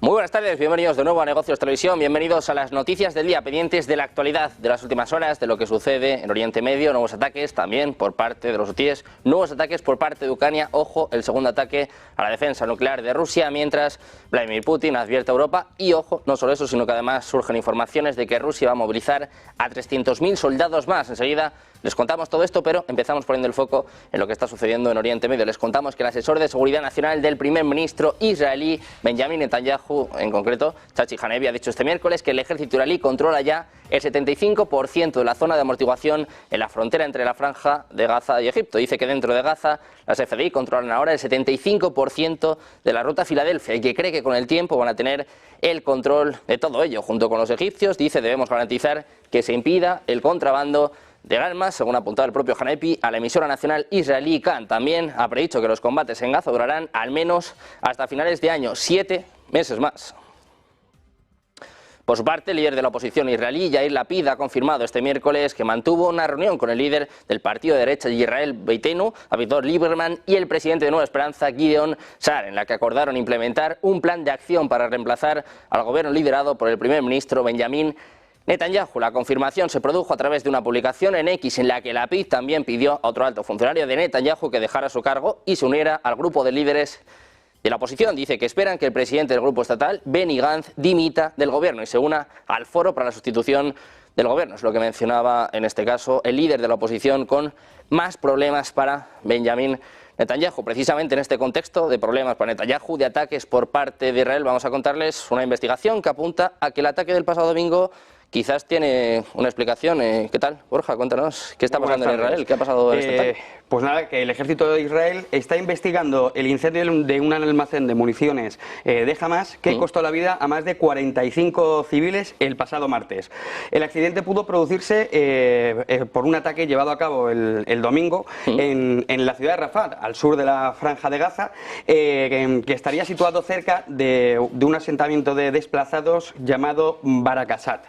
Muy buenas tardes, bienvenidos de nuevo a Negocios Televisión, bienvenidos a las noticias del día, pendientes de la actualidad de las últimas horas, de lo que sucede en Oriente Medio, nuevos ataques también por parte de los hutíes, nuevos ataques por parte de Ucrania, ojo, el segundo ataque a la defensa nuclear de Rusia, mientras Vladimir Putin advierte a Europa y ojo, no solo eso, sino que además surgen informaciones de que Rusia va a movilizar a 300.000 soldados más. Enseguida les contamos todo esto, pero empezamos poniendo el foco en lo que está sucediendo en Oriente Medio. Les contamos que el asesor de seguridad nacional del primer ministro israelí, Benjamin Netanyahu, en concreto, Chachi Hanevi, ha dicho este miércoles que el ejército israelí controla ya el 75% de la zona de amortiguación en la frontera entre la franja de Gaza y Egipto. Dice que dentro de Gaza las FDI controlan ahora el 75% de la ruta a Filadelfia y que cree que con el tiempo van a tener el control de todo ello. Junto con los egipcios, dice, debemos garantizar que se impida el contrabando de armas, según apuntaba el propio Hanepi a la emisora nacional israelí Kan. También ha predicho que los combates en Gaza durarán al menos hasta finales de año, 7 meses más. Por su parte, el líder de la oposición israelí, Yair Lapid, ha confirmado este miércoles que mantuvo una reunión con el líder del partido de derecha Israel Beitenu, Avigdor Lieberman, y el presidente de Nueva Esperanza, Gideon Sa'ar, en la que acordaron implementar un plan de acción para reemplazar al gobierno liderado por el primer ministro Benjamin Netanyahu. La confirmación se produjo a través de una publicación en X en la que Lapid también pidió a otro alto funcionario de Netanyahu que dejara su cargo y se uniera al grupo de líderes de la oposición. Dice que esperan que el presidente del grupo estatal, Benny Gantz, dimita del gobierno y se una al foro para la sustitución del gobierno. Es lo que mencionaba en este caso el líder de la oposición, con más problemas para Benjamin Netanyahu. Precisamente en este contexto de problemas para Netanyahu, de ataques por parte de Israel, vamos a contarles una investigación que apunta a que el ataque del pasado domingo quizás tiene una explicación. ¿Qué tal, Borja? Cuéntanos, ¿qué está pasando en Israel? ¿Qué ha pasado en este ataque? Pues nada, que el ejército de Israel está investigando el incendio de un almacén de municiones de Hamas que costó la vida a más de 45 civiles el pasado martes. El accidente pudo producirse por un ataque llevado a cabo el domingo en la ciudad de Rafah, al sur de la franja de Gaza, que estaría situado cerca de un asentamiento de desplazados llamado Barakasat.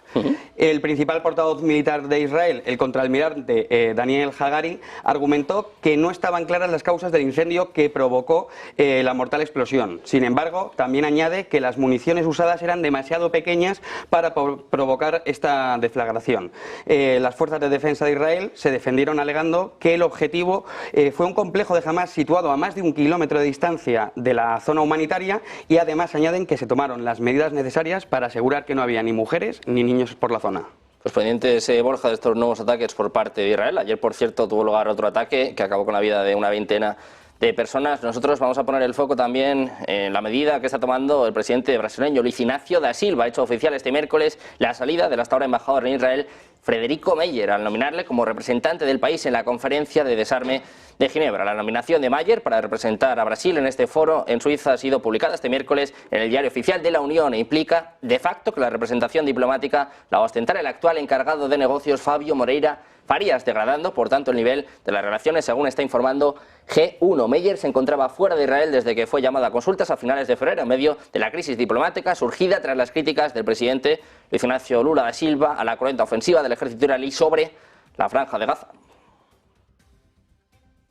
El principal portavoz militar de Israel, el contraalmirante Daniel Hagari, argumentó que no estaban claras las causas del incendio que provocó la mortal explosión. Sin embargo, también añade que las municiones usadas eran demasiado pequeñas para provocar esta deflagración. Las fuerzas de defensa de Israel se defendieron alegando que el objetivo fue un complejo de Hamas situado a más de 1 kilómetro de distancia de la zona humanitaria, y además añaden que se tomaron las medidas necesarias para asegurar que no había ni mujeres ni niños por la zona. Pues pendientes, Borja, de estos nuevos ataques por parte de Israel. Ayer, por cierto, tuvo lugar otro ataque que acabó con la vida de una veintena de personas. Nosotros vamos a poner el foco también en la medida que está tomando el presidente brasileño Luiz Inácio da Silva. Ha hecho oficial este miércoles la salida del hasta ahora embajador en Israel, Frederico Meyer, al nominarle como representante del país en la conferencia de desarme de Ginebra. La nominación de Meyer para representar a Brasil en este foro en Suiza ha sido publicada este miércoles en el Diario Oficial de la Unión e implica de facto que la representación diplomática la va a ostentar el actual encargado de negocios, Fabio Moreira Farías, degradando por tanto el nivel de las relaciones, según está informando G1. Meyer se encontraba fuera de Israel desde que fue llamada a consultas a finales de febrero en medio de la crisis diplomática surgida tras las críticas del presidente Luiz Inácio Lula da Silva a la cruenta ofensiva del ejército israelí sobre la franja de Gaza.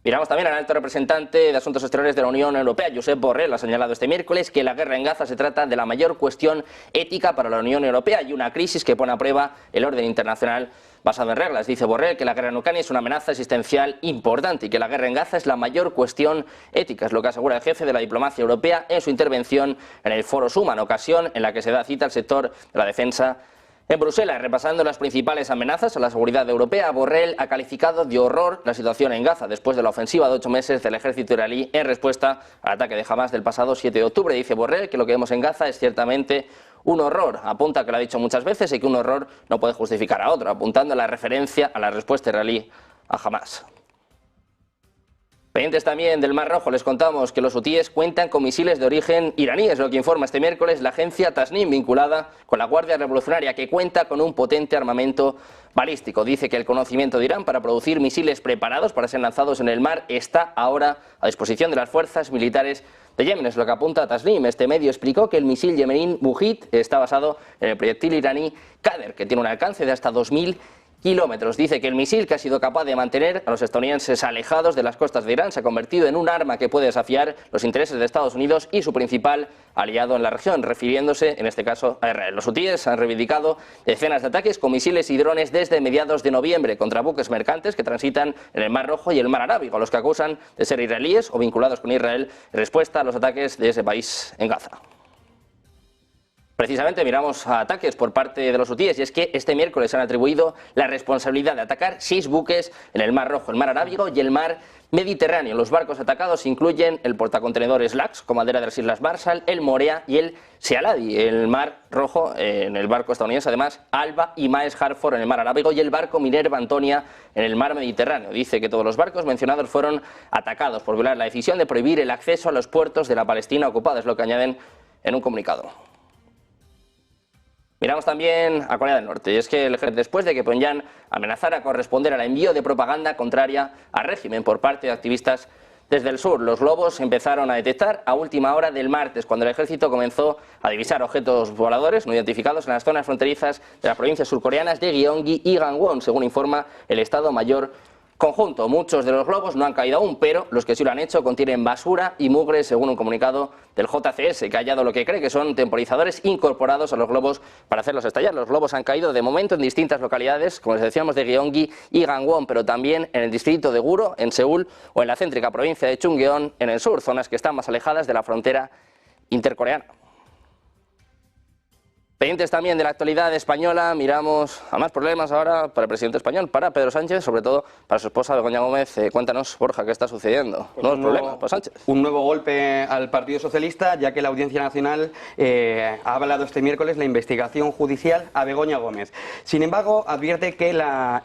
Miramos también al alto representante de Asuntos Exteriores de la Unión Europea, Josep Borrell, ha señalado este miércoles que la guerra en Gaza se trata de la mayor cuestión ética para la Unión Europea y una crisis que pone a prueba el orden internacional basado en reglas. Dice Borrell que la guerra en Ucrania es una amenaza existencial importante y que la guerra en Gaza es la mayor cuestión ética. Es lo que asegura el jefe de la diplomacia europea en su intervención en el Foro Suma, en ocasión en la que se da cita al sector de la defensa en Bruselas. Repasando las principales amenazas a la seguridad europea, Borrell ha calificado de horror la situación en Gaza después de la ofensiva de 8 meses del ejército israelí en respuesta al ataque de Hamas del pasado 7 de octubre. Dice Borrell que lo que vemos en Gaza es ciertamente un horror. Apunta que lo ha dicho muchas veces y que un horror no puede justificar a otro, apuntando a la referencia a la respuesta israelí a Hamas. Pendientes también del Mar Rojo, les contamos que los hutíes cuentan con misiles de origen iraní, es lo que informa este miércoles la agencia Tasnim, vinculada con la Guardia Revolucionaria, que cuenta con un potente armamento balístico. Dice que el conocimiento de Irán para producir misiles preparados para ser lanzados en el mar está ahora a disposición de las fuerzas militares de Yemen, es lo que apunta Tasnim. Este medio explicó que el misil yemení Mujid está basado en el proyectil iraní Qader, que tiene un alcance de hasta 2.000 kilómetros. Dice que el misil, que ha sido capaz de mantener a los estadounidenses alejados de las costas de Irán, se ha convertido en un arma que puede desafiar los intereses de Estados Unidos y su principal aliado en la región, refiriéndose en este caso a Israel. Los hutíes han reivindicado decenas de ataques con misiles y drones desde mediados de noviembre contra buques mercantes que transitan en el Mar Rojo y el Mar Arábigo, a los que acusan de ser israelíes o vinculados con Israel en respuesta a los ataques de ese país en Gaza. Precisamente miramos a ataques por parte de los hutíes, y es que este miércoles han atribuido la responsabilidad de atacar 6 buques en el Mar Rojo, el Mar Arábigo y el Mar Mediterráneo. Los barcos atacados incluyen el portacontenedores Lax, con bandera de las Islas Marshall, el Morea y el Sealadi. El Mar Rojo, en el barco estadounidense, además, Alba y Maes Hartford en el Mar Arábigo y el barco Minerva Antonia en el Mar Mediterráneo. Dice que todos los barcos mencionados fueron atacados por violar la decisión de prohibir el acceso a los puertos de la Palestina ocupada, es lo que añaden en un comunicado. Miramos también a Corea del Norte, y es que después de que Pyongyang amenazara con responder al envío de propaganda contraria al régimen por parte de activistas desde el sur, los globos empezaron a detectar a última hora del martes, cuando el ejército comenzó a divisar objetos voladores no identificados en las zonas fronterizas de las provincias surcoreanas de Gyeonggi y Gangwon, según informa el Estado Mayor Conjunto. Muchos de los globos no han caído aún, pero los que sí lo han hecho contienen basura y mugre, según un comunicado del JCS, que ha hallado lo que cree que son temporizadores incorporados a los globos para hacerlos estallar. Los globos han caído de momento en distintas localidades, como les decíamos, de Gyeonggi y Gangwon, pero también en el distrito de Guro, en Seúl, o en la céntrica provincia de Chungcheon, en el sur, zonas que están más alejadas de la frontera intercoreana. Pendientes también de la actualidad española, miramos a más problemas ahora para el presidente español, para Pedro Sánchez, sobre todo para su esposa Begoña Gómez. Cuéntanos, Borja, ¿qué está sucediendo? Pues Nuevos problemas para Sánchez. Un nuevo golpe al Partido Socialista, ya que la Audiencia Nacional ha avalado este miércoles la investigación judicial a Begoña Gómez. Sin embargo, advierte que la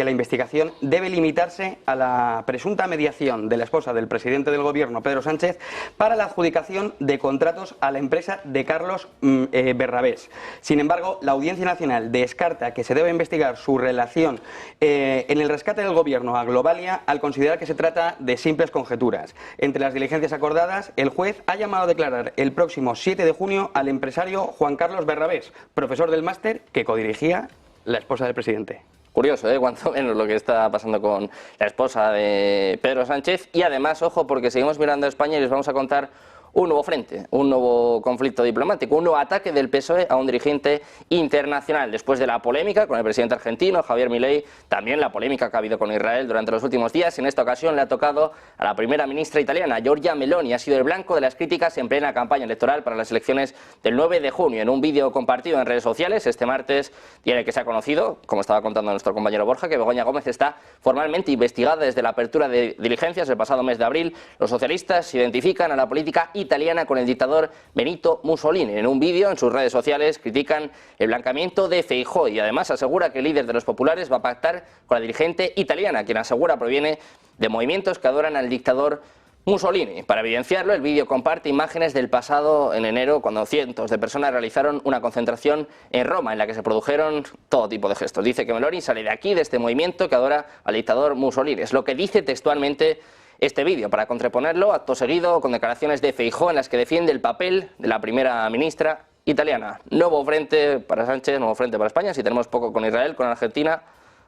investigación debe limitarse a la presunta mediación de la esposa del presidente del Gobierno, Pedro Sánchez, para la adjudicación de contratos a la empresa de Carlos Barrabés. Sin embargo, la Audiencia Nacional descarta que se deba investigar su relación en el rescate del Gobierno a Globalia, al considerar que se trata de simples conjeturas. Entre las diligencias acordadas, el juez ha llamado a declarar el próximo 7 de junio al empresario Juan Carlos Barrabés, profesor del máster que codirigía la esposa del presidente. Curioso, cuanto menos lo que está pasando con la esposa de Pedro Sánchez. Y además, ojo, porque seguimos mirando a España y les vamos a contar un nuevo frente, un nuevo conflicto diplomático, un nuevo ataque del PSOE a un dirigente internacional. Después de la polémica con el presidente argentino, Javier Milei, también la polémica que ha habido con Israel durante los últimos días. En esta ocasión le ha tocado a la primera ministra italiana, Giorgia Meloni. Ha sido el blanco de las críticas en plena campaña electoral para las elecciones del 9 de junio. En un vídeo compartido en redes sociales este martes, tiene que se ha conocido, como estaba contando nuestro compañero Borja, que Begoña Gómez está formalmente investigada desde la apertura de diligencias el pasado mes de abril. Los socialistas identifican a la política italiana con el dictador Benito Mussolini. En un vídeo en sus redes sociales critican el blancamiento de Feijóo y además asegura que el líder de los populares va a pactar con la dirigente italiana, quien asegura proviene de movimientos que adoran al dictador Mussolini. Para evidenciarlo, el vídeo comparte imágenes del pasado en enero, cuando cientos de personas realizaron una concentración en Roma, en la que se produjeron todo tipo de gestos. Dice que Meloni sale de aquí, de este movimiento que adora al dictador Mussolini. Es lo que dice textualmente este vídeo, para contraponerlo acto seguido con declaraciones de Feijóo en las que defiende el papel de la primera ministra italiana. Nuevo frente para Sánchez, nuevo frente para España. Si tenemos poco con Israel, con Argentina,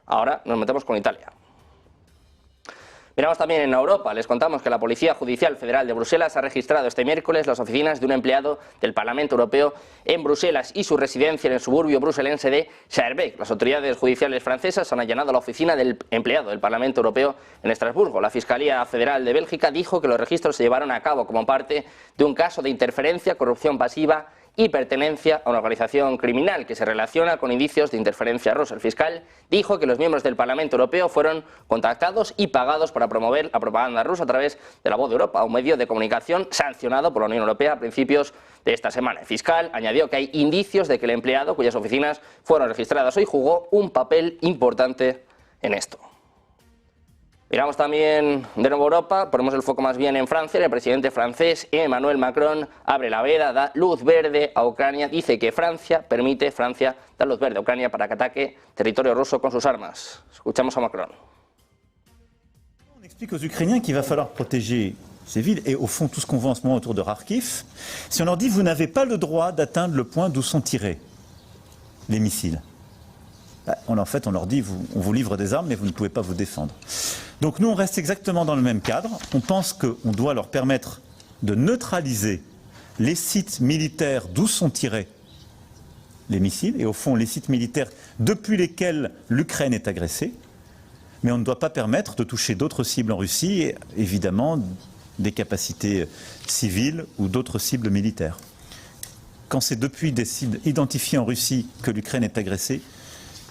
ahora nos metemos con Italia. Miramos también en Europa. Les contamos que la Policía Judicial Federal de Bruselas ha registrado este miércoles las oficinas de un empleado del Parlamento Europeo en Bruselas y su residencia en el suburbio bruselense de Schaerbeek. Las autoridades judiciales francesas han allanado la oficina del empleado del Parlamento Europeo en Estrasburgo. La Fiscalía Federal de Bélgica dijo que los registros se llevaron a cabo como parte de un caso de interferencia, corrupción pasiva y pertenencia a una organización criminal que se relaciona con indicios de interferencia rusa. El fiscal dijo que los miembros del Parlamento Europeo fueron contactados y pagados para promover la propaganda rusa a través de La Voz de Europa, un medio de comunicación sancionado por la Unión Europea a principios de esta semana. El fiscal añadió que hay indicios de que el empleado, cuyas oficinas fueron registradas hoy, jugó un papel importante en esto. Miramos también de nuevo Europa, ponemos el foco más bien en Francia. El presidente francés Emmanuel Macron abre la veda, da luz verde a Ucrania, dice que Francia da luz verde a Ucrania para que ataque territorio ruso con sus armas. Escuchamos a Macron. On explique aux Ukrainiens qu'il va falloir protéger ces villes et au fond tout ce qu'on voit en ce moment autour de Kharkiv. Si on leur dit vous n'avez pas le droit d'atteindre le point d'où sont tirés les missiles. En fait, on leur dit, on vous livre des armes, mais vous ne pouvez pas vous défendre. Donc nous, on reste exactement dans le même cadre. On pense qu'on doit leur permettre de neutraliser les sites militaires d'où sont tirés les missiles, et au fond, les sites militaires depuis lesquels l'Ukraine est agressée. Mais on ne doit pas permettre de toucher d'autres cibles en Russie, et évidemment des capacités civiles ou d'autres cibles militaires. Quand c'est depuis des cibles identifiées en Russie que l'Ukraine est agressée,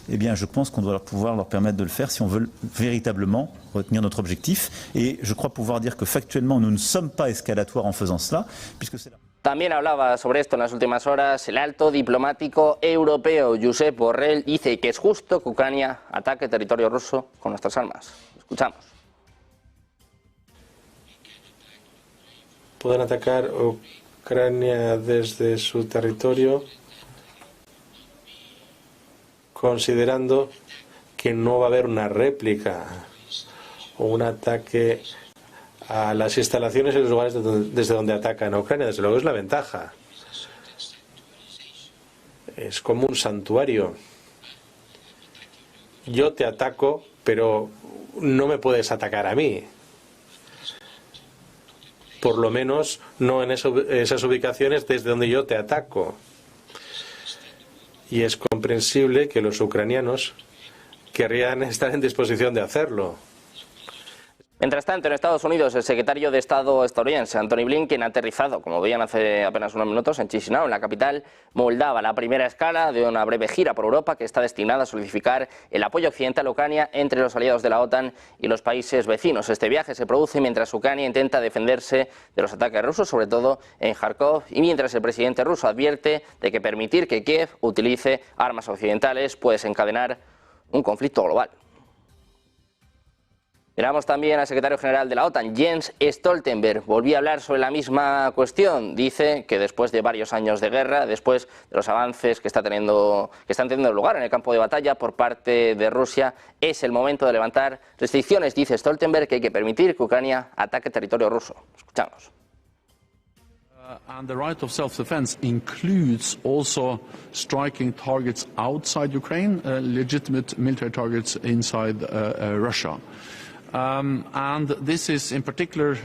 eh bien je pense qu'on doit pouvoir leur permettre de le faire si on veut véritablement retenir notre objectif. Et je crois pouvoir dire que factuellement nous ne sommes pas escalatoires en faisant cela, puisque c'est la... También hablaba sobre esto en las últimas horas el alto diplomático europeo Josep Borrell. Dice que es justo que Ucrania ataque territorio ruso con nuestras armas. Escuchamos. Pueden atacar Ucrania desde su territorio considerando que no va a haber una réplica o un ataque a las instalaciones y los lugares desde donde atacan a Ucrania. Desde luego es la ventaja. Es como un santuario. Yo te ataco, pero no me puedes atacar a mí. Por lo menos no en esas ubicaciones desde donde yo te ataco. Y es comprensible que los ucranianos querrían estar en disposición de hacerlo. Mientras tanto, en Estados Unidos, el secretario de Estado estadounidense, Antony Blinken, ha aterrizado, como veían hace apenas unos minutos, en Chisinau, en la capital moldava, la primera escala de una breve gira por Europa que está destinada a solidificar el apoyo occidental a Ucrania entre los aliados de la OTAN y los países vecinos. Este viaje se produce mientras Ucrania intenta defenderse de los ataques rusos, sobre todo en Kharkov, y mientras el presidente ruso advierte de que permitir que Kiev utilice armas occidentales puede desencadenar un conflicto global. Miramos también al secretario general de la OTAN, Jens Stoltenberg. Volvió a hablar sobre la misma cuestión. Dice que después de varios años de guerra, después de los avances que están teniendo lugar en el campo de batalla por parte de Rusia, es el momento de levantar restricciones. Dice Stoltenberg que hay que permitir que Ucrania ataque territorio ruso. Escuchamos. And the right of self-defense includes also striking targets outside Ukraine, legitimate military targets inside Russia. And this is in particular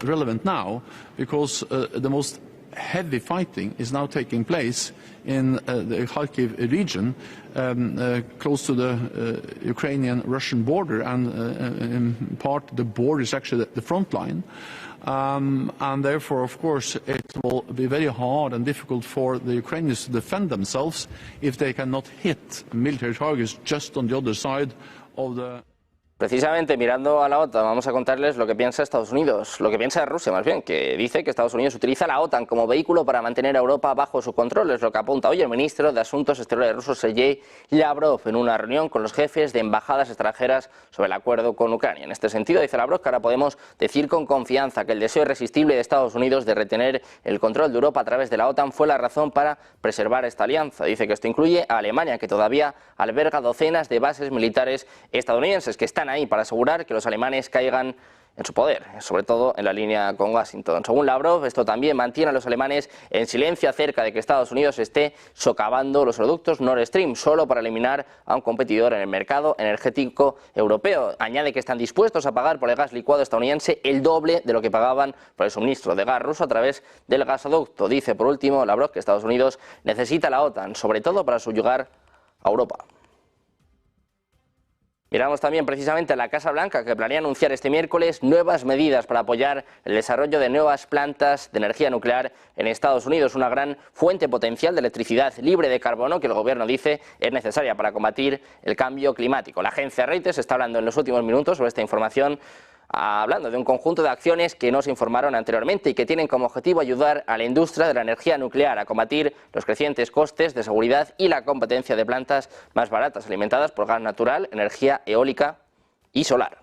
relevant now because the most heavy fighting is now taking place in the Kharkiv region, close to the Ukrainian-Russian border, and in part the border is actually the front line. And therefore, of course, it will be very hard and difficult for the Ukrainians to defend themselves if they cannot hit military targets just on the other side of the... Precisamente mirando a la OTAN, vamos a contarles lo que piensa Estados Unidos, lo que piensa Rusia más bien, que dice que Estados Unidos utiliza la OTAN como vehículo para mantener a Europa bajo su control. Es lo que apunta hoy el ministro de Asuntos Exteriores ruso, Sergei Lavrov, en una reunión con los jefes de embajadas extranjeras sobre el acuerdo con Ucrania. En este sentido, dice Lavrov, que ahora podemos decir con confianza que el deseo irresistible de Estados Unidos de retener el control de Europa a través de la OTAN fue la razón para preservar esta alianza. Dice que esto incluye a Alemania, que todavía alberga docenas de bases militares estadounidenses que están ahí para asegurar que los alemanes caigan en su poder, sobre todo en la línea con Washington. Según Lavrov, esto también mantiene a los alemanes en silencio acerca de que Estados Unidos esté socavando los oleoductos Nord Stream solo para eliminar a un competidor en el mercado energético europeo. Añade que están dispuestos a pagar por el gas licuado estadounidense el doble de lo que pagaban por el suministro de gas ruso a través del gasoducto. Dice por último Lavrov que Estados Unidos necesita la OTAN, sobre todo para subyugar a Europa. Miramos también precisamente a la Casa Blanca, que planea anunciar este miércoles nuevas medidas para apoyar el desarrollo de nuevas plantas de energía nuclear en Estados Unidos, una gran fuente potencial de electricidad libre de carbono que el gobierno dice es necesaria para combatir el cambio climático. La agencia Reuters está hablando en los últimos minutos sobre esta información, hablando de un conjunto de acciones que no se informaron anteriormente y que tienen como objetivo ayudar a la industria de la energía nuclear a combatir los crecientes costes de seguridad y la competencia de plantas más baratas alimentadas por gas natural, energía eólica y solar.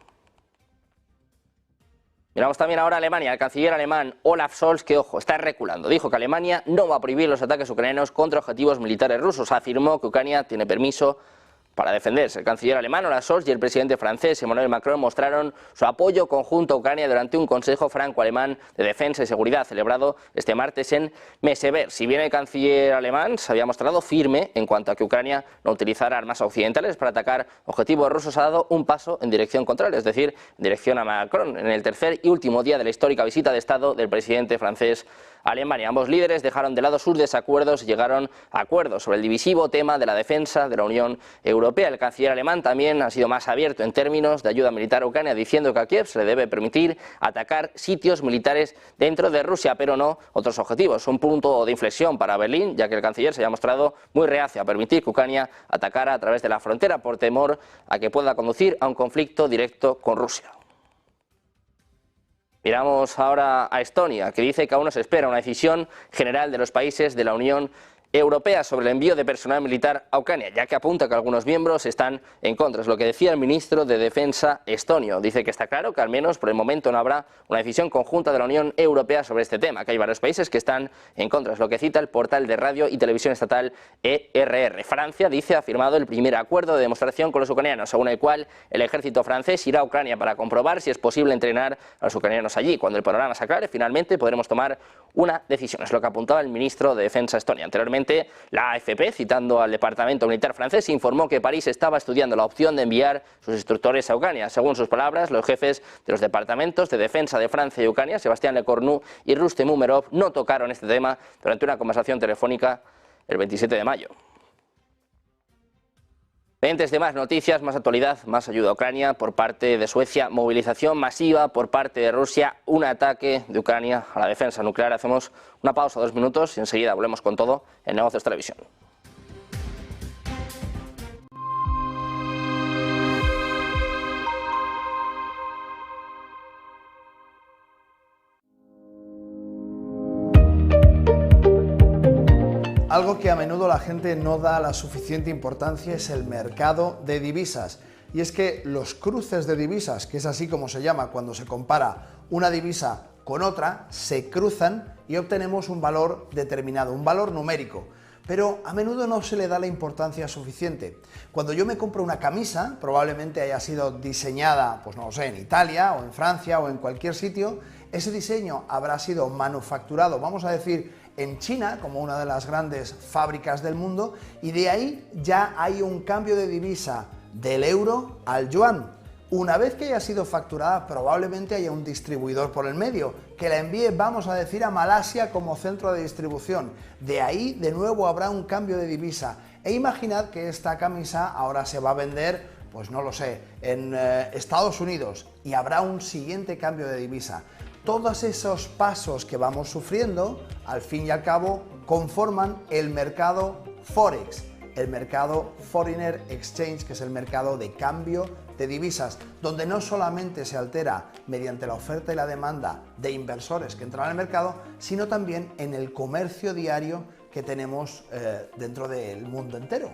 Miramos también ahora a Alemania. El canciller alemán Olaf Scholz, que ojo, está reculando. Dijo que Alemania no va a prohibir los ataques ucranianos contra objetivos militares rusos. Afirmó que Ucrania tiene permiso para defenderse. El canciller alemán Olaf Scholz y el presidente francés Emmanuel Macron mostraron su apoyo conjunto a Ucrania durante un Consejo Franco-Alemán de Defensa y Seguridad celebrado este martes en Meseberg. Si bien el canciller alemán se había mostrado firme en cuanto a que Ucrania no utilizara armas occidentales para atacar objetivos rusos, ha dado un paso en dirección contraria, es decir, en dirección a Macron, en el tercer y último día de la histórica visita de Estado del presidente francés a Alemania. Ambos líderes dejaron de lado sus desacuerdos y llegaron a acuerdos sobre el divisivo tema de la defensa de la Unión Europea. El canciller alemán también ha sido más abierto en términos de ayuda militar a Ucrania, diciendo que a Kiev se le debe permitir atacar sitios militares dentro de Rusia, pero no otros objetivos. Un punto de inflexión para Berlín, ya que el canciller se ha mostrado muy reacio a permitir que Ucrania atacara a través de la frontera por temor a que pueda conducir a un conflicto directo con Rusia. Miramos ahora a Estonia, que dice que aún no se espera una decisión general de los países de la Unión Europea sobre el envío de personal militar a Ucrania, ya que apunta que algunos miembros están en contra. Es lo que decía el ministro de Defensa estonio. Dice que está claro que al menos por el momento no habrá una decisión conjunta de la Unión Europea sobre este tema, que hay varios países que están en contra. Es lo que cita el portal de radio y televisión estatal ERR. Francia, dice, ha firmado el primer acuerdo de demostración con los ucranianos, según el cual el ejército francés irá a Ucrania para comprobar si es posible entrenar a los ucranianos allí. Cuando el panorama se aclare, finalmente podremos tomar una decisión. Es lo que apuntaba el ministro de Defensa estonia. Anteriormente, la AFP, citando al Departamento Militar francés, informó que París estaba estudiando la opción de enviar sus instructores a Ucrania. Según sus palabras, los jefes de los departamentos de defensa de Francia y Ucrania, Sebastián Lecornu y Rustem Umerov, no tocaron este tema durante una conversación telefónica el 27 de mayo. Pendientes de más noticias, más actualidad, más ayuda a Ucrania por parte de Suecia, movilización masiva por parte de Rusia, un ataque de Ucrania a la defensa nuclear. Hacemos una pausa, 2 minutos y enseguida volvemos con todo en Negocios Televisión. Algo que a menudo la gente no da la suficiente importancia es el mercado de divisas. Y es que los cruces de divisas, que es así como se llama cuando se compara una divisa con otra, se cruzan y obtenemos un valor determinado, un valor numérico. Pero a menudo no se le da la importancia suficiente. Cuando yo me compro una camisa, probablemente haya sido diseñada, pues no lo sé, en Italia o en Francia o en cualquier sitio, ese diseño habrá sido manufacturado, vamos a decir, en China, como una de las grandes fábricas del mundo, y de ahí ya hay un cambio de divisa del euro al yuan. Una vez que haya sido facturada, probablemente haya un distribuidor por el medio que la envíe, vamos a decir, a Malasia como centro de distribución. De ahí, de nuevo, habrá un cambio de divisa. E imaginad que esta camisa ahora se va a vender, pues no lo sé, en Estados Unidos, y habrá un siguiente cambio de divisa. Todos esos pasos que vamos sufriendo, al fin y al cabo, conforman el mercado Forex, el mercado Foreigner Exchange, que es el mercado de cambio de divisas, donde no solamente se altera mediante la oferta y la demanda de inversores que entran al mercado, sino también en el comercio diario que tenemos dentro del mundo entero.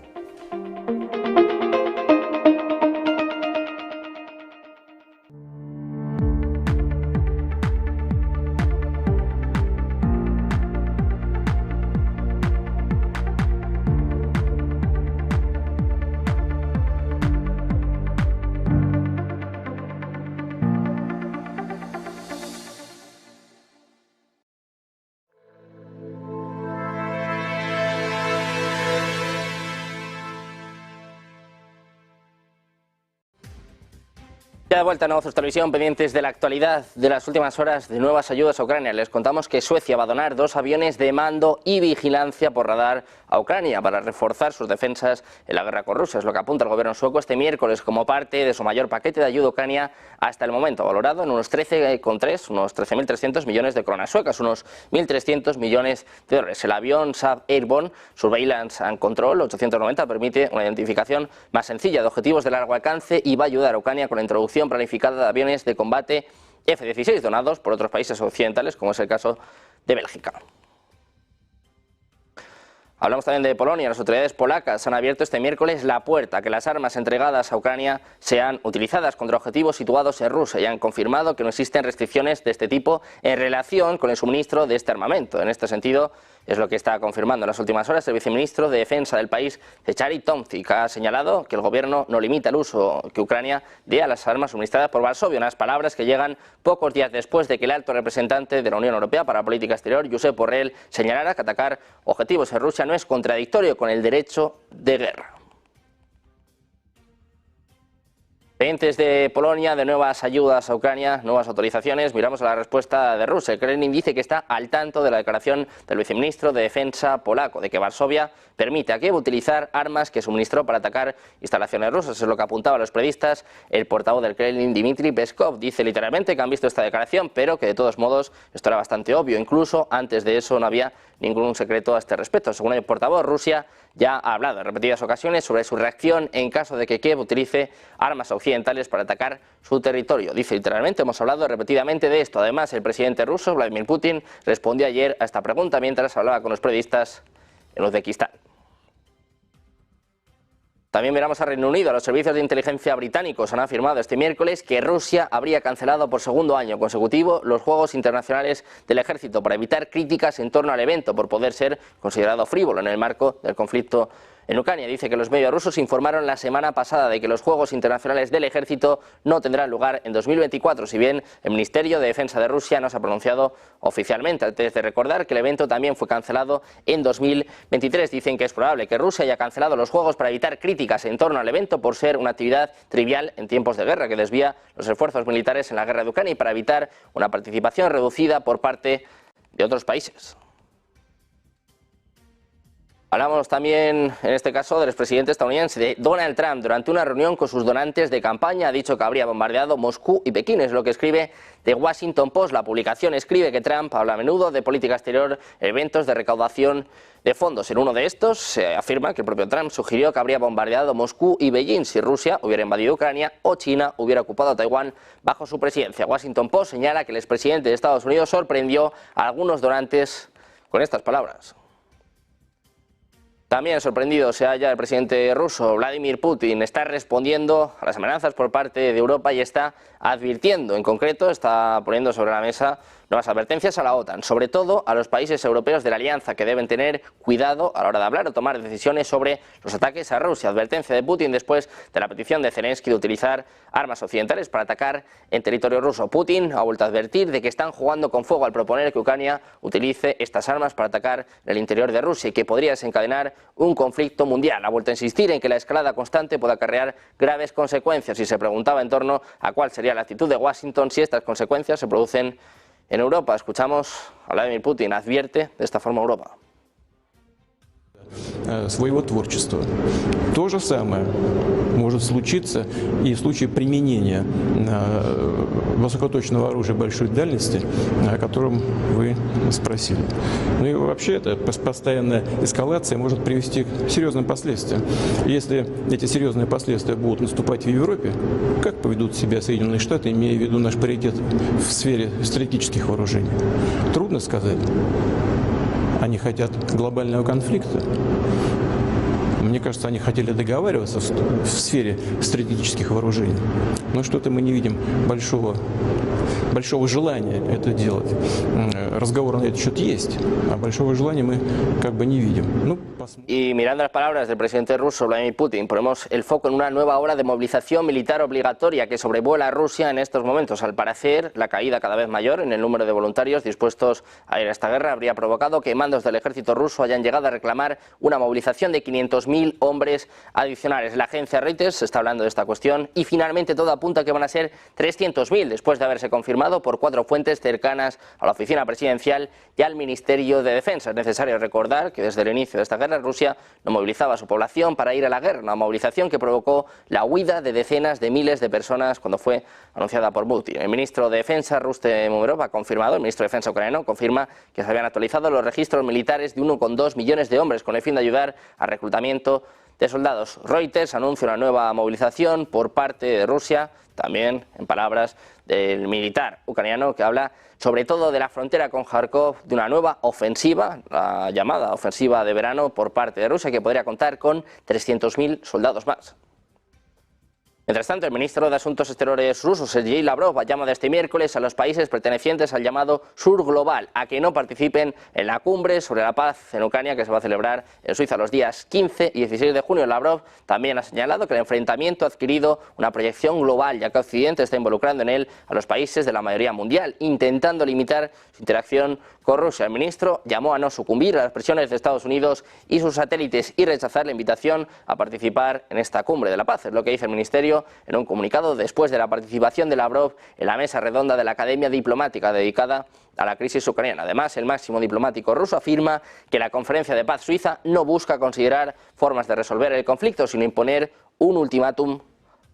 Ya de vuelta a Negocios Televisión, pendientes de la actualidad de las últimas horas de nuevas ayudas a Ucrania. Les contamos que Suecia va a donar 2 aviones de mando y vigilancia por radar a Ucrania para reforzar sus defensas en la guerra con Rusia. Es lo que apunta el gobierno sueco este miércoles como parte de su mayor paquete de ayuda a Ucrania hasta el momento, valorado en unos 13.300 millones de coronas suecas, unos 1.300 millones de dólares. El avión Saab Airborne Surveillance and Control 890 permite una identificación más sencilla de objetivos de largo alcance y va a ayudar a Ucrania con la introducción planificada de aviones de combate F-16 donados por otros países occidentales, como es el caso de Bélgica. Hablamos también de Polonia. Las autoridades polacas han abierto este miércoles la puerta a que las armas entregadas a Ucrania sean utilizadas contra objetivos situados en Rusia y han confirmado que no existen restricciones de este tipo en relación con el suministro de este armamento. En este sentido, Es lo que está confirmando en las últimas horas el viceministro de Defensa del país, Zechary Tomczyk, ha señalado que el gobierno no limita el uso que Ucrania dé a las armas suministradas por Varsovia, unas palabras que llegan pocos días después de que el alto representante de la Unión Europea para la Política Exterior, Josep Borrell, señalara que atacar objetivos en Rusia no es contradictorio con el derecho de guerra. Pendientes de Polonia, de nuevas ayudas a Ucrania, nuevas autorizaciones, miramos a la respuesta de Rusia. El Kremlin dice que está al tanto de la declaración del viceministro de Defensa polaco de que Varsovia permite a Kiev utilizar armas que suministró para atacar instalaciones rusas. Es lo que apuntaba a los periodistas el portavoz del Kremlin, Dmitry Peskov. Dice literalmente que han visto esta declaración, pero que de todos modos esto era bastante obvio. Incluso antes de eso no había ningún secreto a este respecto. Según el portavoz, Rusia ya ha hablado en repetidas ocasiones sobre su reacción en caso de que Kiev utilice armas occidentales para atacar su territorio. Dice literalmente, hemos hablado repetidamente de esto. Además, el presidente ruso, Vladimir Putin, respondió ayer a esta pregunta mientras hablaba con los periodistas en Uzbekistán. También miramos a Reino Unido. Los servicios de inteligencia británicos han afirmado este miércoles que Rusia habría cancelado por segundo año consecutivo los Juegos Internacionales del Ejército para evitar críticas en torno al evento por poder ser considerado frívolo en el marco del conflicto en Ucrania. Dice que los medios rusos informaron la semana pasada de que los Juegos Internacionales del Ejército no tendrán lugar en 2024, si bien el Ministerio de Defensa de Rusia no se ha pronunciado oficialmente. Antes de recordar que el evento también fue cancelado en 2023. Dicen que es probable que Rusia haya cancelado los Juegos para evitar críticas en torno al evento por ser una actividad trivial en tiempos de guerra que desvía los esfuerzos militares en la guerra de Ucrania y para evitar una participación reducida por parte de otros países. Hablamos también, en este caso, del expresidente estadounidense, de Donald Trump. Durante una reunión con sus donantes de campaña ha dicho que habría bombardeado Moscú y Pekín. Es lo que escribe The Washington Post. La publicación escribe que Trump habla a menudo de política exterior, eventos de recaudación de fondos. En uno de estos se afirma que el propio Trump sugirió que habría bombardeado Moscú y Beijing si Rusia hubiera invadido Ucrania o China hubiera ocupado Taiwán bajo su presidencia. Washington Post señala que el expresidente de Estados Unidos sorprendió a algunos donantes con estas palabras. También sorprendido se halla el presidente ruso, Vladimir Putin. Está respondiendo a las amenazas por parte de Europa y está advirtiendo, en concreto, está poniendo sobre la mesa nuevas advertencias a la OTAN, sobre todo a los países europeos de la alianza, que deben tener cuidado a la hora de hablar o tomar decisiones sobre los ataques a Rusia. Advertencia de Putin después de la petición de Zelensky de utilizar armas occidentales para atacar en territorio ruso. Putin ha vuelto a advertir de que están jugando con fuego al proponer que Ucrania utilice estas armas para atacar el interior de Rusia y que podría desencadenar un conflicto mundial. Ha vuelto a insistir en que la escalada constante puede acarrear graves consecuencias y se preguntaba en torno a cuál sería la actitud de Washington si estas consecuencias se producen en Europa. Escuchamos a Vladimir Putin, advierte de esta forma Europa. Своего творчества. То же самое может случиться и в случае применения высокоточного оружия большой дальности, о котором вы спросили. Ну и вообще эта постоянная эскалация может привести к серьезным последствиям. Если эти серьезные последствия будут наступать в Европе, как поведут себя Соединенные Штаты, имея в виду наш паритет в сфере стратегических вооружений? Трудно сказать. Они хотят глобального конфликта. Мне кажется, они хотели договариваться в сфере стратегических вооружений. Но что-то мы не видим большого желания это делать. Разговоры на этот счет есть, а большого желания мы как бы не видим. Y mirando las palabras del presidente ruso Vladimir Putin, ponemos el foco en una nueva ola de movilización militar obligatoria que sobrevuela a Rusia en estos momentos. Al parecer, la caída cada vez mayor en el número de voluntarios dispuestos a ir a esta guerra habría provocado que mandos del ejército ruso hayan llegado a reclamar una movilización de 500.000 hombres adicionales. La agencia Reuters está hablando de esta cuestión y finalmente todo apunta a que van a ser 300.000 después de haberse confirmado por 4 fuentes cercanas a la oficina presidencial y al Ministerio de Defensa. Es necesario recordar que desde el inicio de esta guerra Rusia no movilizaba a su población para ir a la guerra, una movilización que provocó la huida de decenas de miles de personas cuando fue anunciada por Putin. El ministro de Defensa, Rustem Umerov, ha confirmado, el ministro de Defensa ucraniano confirma que se habían actualizado los registros militares de 1,2 millones de hombres con el fin de ayudar al reclutamiento de soldados. Reuters anuncia una nueva movilización por parte de Rusia, también en palabras del militar ucraniano que habla sobre todo de la frontera con Kharkov, de una nueva ofensiva, la llamada ofensiva de verano por parte de Rusia, que podría contar con 300.000 soldados más. Mientras tanto, el ministro de Asuntos Exteriores ruso, Sergei Lavrov, llama de este miércoles a los países pertenecientes al llamado Sur Global a que no participen en la cumbre sobre la paz en Ucrania que se va a celebrar en Suiza los días 15 y 16 de junio. Lavrov también ha señalado que el enfrentamiento ha adquirido una proyección global, ya que Occidente está involucrando en él a los países de la mayoría mundial, intentando limitar su interacción con Rusia. El ministro llamó a no sucumbir a las presiones de Estados Unidos y sus satélites y rechazar la invitación a participar en esta cumbre de la paz. Es lo que dice el ministerio en un comunicado después de la participación de Lavrov en la mesa redonda de la Academia Diplomática dedicada a la crisis ucraniana. Además, el máximo diplomático ruso afirma que la conferencia de paz suiza no busca considerar formas de resolver el conflicto, sino imponer un ultimátum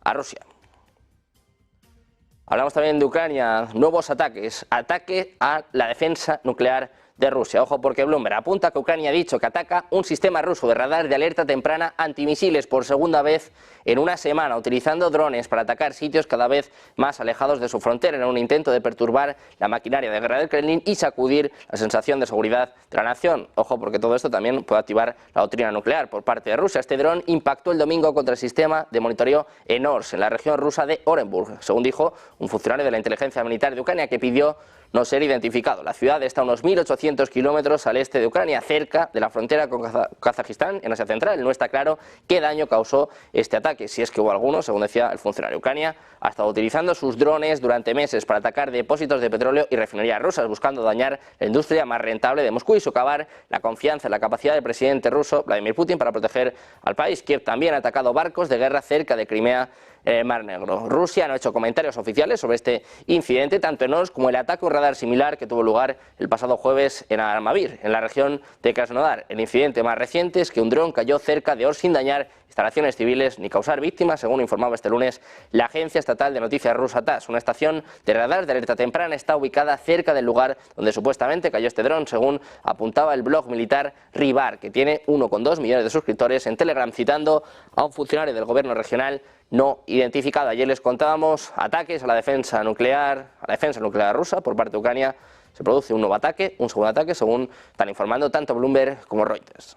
a Rusia. Hablamos también de Ucrania, nuevos ataques, ataque a la defensa nuclear de Rusia. Ojo, porque Bloomberg apunta que Ucrania ha dicho que ataca un sistema ruso de radar de alerta temprana antimisiles por segunda vez en una semana, utilizando drones para atacar sitios cada vez más alejados de su frontera en un intento de perturbar la maquinaria de guerra del Kremlin y sacudir la sensación de seguridad de la nación. Ojo, porque todo esto también puede activar la doctrina nuclear por parte de Rusia. Este dron impactó el domingo contra el sistema de monitoreo en Ors, en la región rusa de Orenburg, según dijo un funcionario de la inteligencia militar de Ucrania que pidió no ser identificado. La ciudad está a unos 1.800 kilómetros al este de Ucrania, cerca de la frontera con Kazajistán, en Asia Central. No está claro qué daño causó este ataque, si es que hubo alguno, según decía el funcionario. Ucrania ha estado utilizando sus drones durante meses para atacar depósitos de petróleo y refinerías rusas, buscando dañar la industria más rentable de Moscú y socavar la confianza en la capacidad del presidente ruso, Vladimir Putin, para proteger al país. Kiev también ha atacado barcos de guerra cerca de Crimea, Mar Negro. Rusia no ha hecho comentarios oficiales sobre este incidente, tanto en Ors como el ataque a un radar similar que tuvo lugar el pasado jueves en Armavir, en la región de Krasnodar. El incidente más reciente es que un dron cayó cerca de Ors sin dañar instalaciones civiles ni causar víctimas, según informaba este lunes la agencia estatal de noticias rusa TASS. Una estación de radar de alerta temprana está ubicada cerca del lugar donde supuestamente cayó este dron, según apuntaba el blog militar Rivar, que tiene 1,2 millones de suscriptores en Telegram, citando a un funcionario del gobierno regional no identificado. Ayer les contábamos ataques a la defensa nuclear rusa por parte de Ucrania. Se produce un nuevo ataque, un segundo ataque, según están informando tanto Bloomberg como Reuters.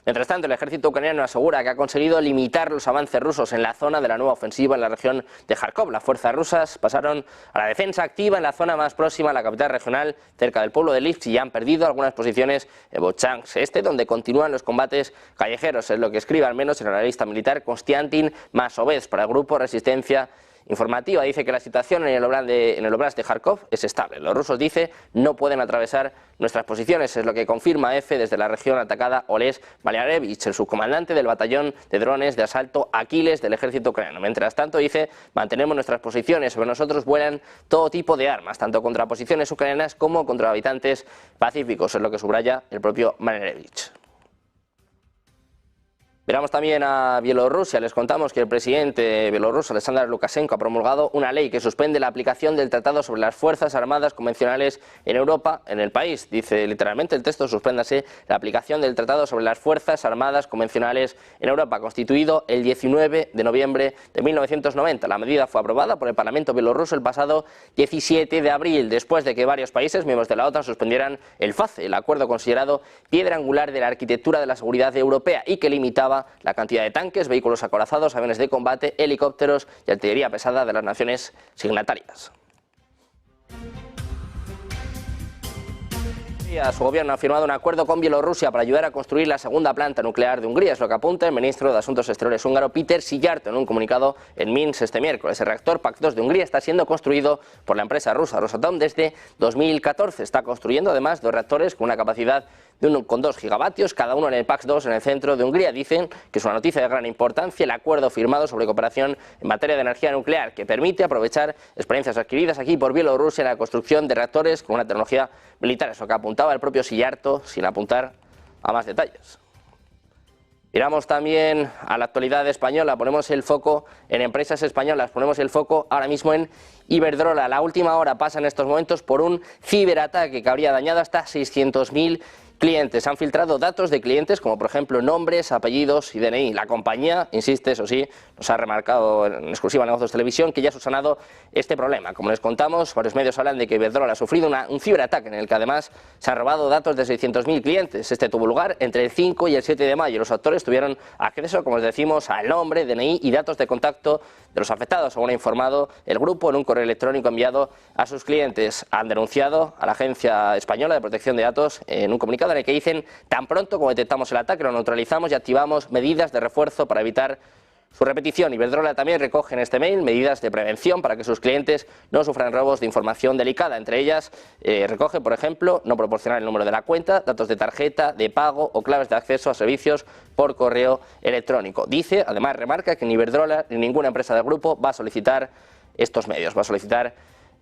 Mientras tanto, el ejército ucraniano asegura que ha conseguido limitar los avances rusos en la zona de la nueva ofensiva en la región de Kharkov. Las fuerzas rusas pasaron a la defensa activa en la zona más próxima a la capital regional, cerca del pueblo de Lviv, y han perdido algunas posiciones en Bochansk Este, donde continúan los combates callejeros. Es lo que escribe al menos el analista militar Konstantin Masovets para el grupo Resistencia Informativa. Dice que la situación en el oblast de Kharkov es estable. Los rusos, dice, no pueden atravesar nuestras posiciones. Es lo que confirma EFE desde la región atacada Oles Maliarevich, el subcomandante del batallón de drones de asalto Aquiles del ejército ucraniano. Mientras tanto, dice, mantenemos nuestras posiciones. Sobre nosotros vuelan todo tipo de armas, tanto contra posiciones ucranianas como contra habitantes pacíficos. Es lo que subraya el propio Maliarevich. Miramos también a Bielorrusia. Les contamos que el presidente bielorruso, Alexander Lukashenko, ha promulgado una ley que suspende la aplicación del Tratado sobre las Fuerzas Armadas Convencionales en Europa en el país. Dice literalmente el texto: suspéndase la aplicación del Tratado sobre las Fuerzas Armadas Convencionales en Europa, constituido el 19 de noviembre de 1990. La medida fue aprobada por el Parlamento bielorruso el pasado 17 de abril, después de que varios países miembros de la OTAN suspendieran el FACE, el acuerdo considerado piedra angular de la arquitectura de la seguridad europea y que limitaba la cantidad de tanques, vehículos acorazados, aviones de combate, helicópteros y artillería pesada de las naciones signatarias. Su gobierno ha firmado un acuerdo con Bielorrusia para ayudar a construir la segunda planta nuclear de Hungría. Es lo que apunta el ministro de Asuntos Exteriores húngaro, Péter Szijjártó, en un comunicado en Minsk este miércoles. El reactor PAC-2 de Hungría está siendo construido por la empresa rusa Rosatom desde 2014. Está construyendo además dos reactores con una capacidad de 1,2 gigavatios, cada uno en el PAC-2 en el centro de Hungría. Dicen que es una noticia de gran importancia el acuerdo firmado sobre cooperación en materia de energía nuclear, que permite aprovechar experiencias adquiridas aquí por Bielorrusia en la construcción de reactores con una tecnología militar. Eso que apuntaba el propio Szijjártó, sin apuntar a más detalles. Miramos también a la actualidad española, ponemos el foco en empresas españolas, ponemos el foco ahora mismo en Iberdrola. La última hora pasa en estos momentos por un ciberataque que habría dañado hasta 600.000 clientes. Se han filtrado datos de clientes como por ejemplo nombres, apellidos y DNI. La compañía insiste, eso sí, nos ha remarcado en exclusiva en Negocios Televisión que ya ha subsanado este problema. Como les contamos, varios medios hablan de que Iberdrola ha sufrido un ciberataque en el que además se han robado datos de 600.000 clientes. Este tuvo lugar entre el 5 y el 7 de mayo. Los actores tuvieron acceso, como les decimos, al nombre, DNI y datos de contacto de los afectados, según ha informado el grupo en un correo electrónico enviado a sus clientes. Han denunciado a la Agencia Española de Protección de Datos en un comunicado en el que dicen: tan pronto como detectamos el ataque lo neutralizamos y activamos medidas de refuerzo para evitar su repetición. Iberdrola también recoge en este mail medidas de prevención para que sus clientes no sufran robos de información delicada. Entre ellas recoge, por ejemplo, no proporcionar el número de la cuenta, datos de tarjeta, de pago o claves de acceso a servicios por correo electrónico. Dice, además remarca que ni Iberdrola ni ninguna empresa del grupo va a solicitar estos medios, va a solicitar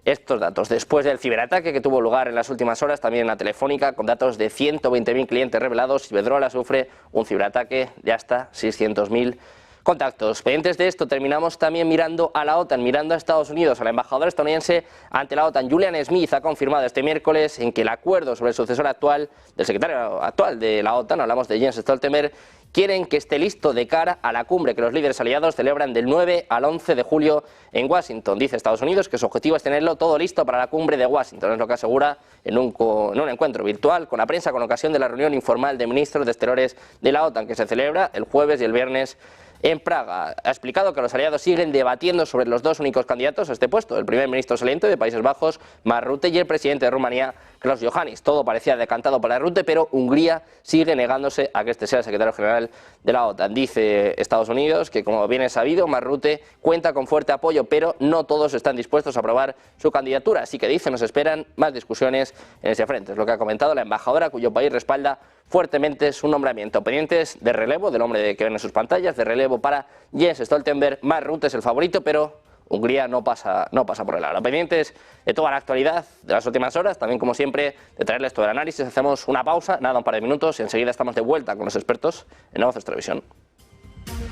estos datos. Después del ciberataque que tuvo lugar en las últimas horas, también en la Telefónica, con datos de 120.000 clientes revelados, Iberdrola sufre un ciberataque de hasta 600.000 contactos. Pendientes de esto, terminamos también mirando a la OTAN, mirando a Estados Unidos. A la embajadora estadounidense ante la OTAN, Julian Smith, ha confirmado este miércoles en que el acuerdo sobre el sucesor actual del secretario actual de la OTAN, hablamos de Jens Stoltenberg, quieren que esté listo de cara a la cumbre que los líderes aliados celebran del 9 al 11 de julio en Washington. Dice Estados Unidos que su objetivo es tenerlo todo listo para la cumbre de Washington, es lo que asegura en un encuentro virtual con la prensa con ocasión de la reunión informal de ministros de Exteriores de la OTAN que se celebra el jueves y el viernes en Praga. Ha explicado que los aliados siguen debatiendo sobre los dos únicos candidatos a este puesto, el primer ministro saliente de Países Bajos, Mark Rutte, y el presidente de Rumanía, Klaus Iohannis. Todo parecía decantado para Rutte, pero Hungría sigue negándose a que este sea el secretario general de la OTAN. Dice Estados Unidos que, como bien es sabido, Mark Rutte cuenta con fuerte apoyo, pero no todos están dispuestos a aprobar su candidatura. Así que dice, nos esperan más discusiones en ese frente. Es lo que ha comentado la embajadora, cuyo país respalda fuertemente su nombramiento. Pendientes de relevo del hombre que ven en sus pantallas, de relevo para Jens Stoltenberg. Mark Rutte es el favorito, pero Hungría no pasa por el aro. Pendientes de toda la actualidad de las últimas horas, también como siempre de traerles todo el análisis. Hacemos una pausa, nada, un par de minutos y enseguida estamos de vuelta con los expertos en Negocios Televisión.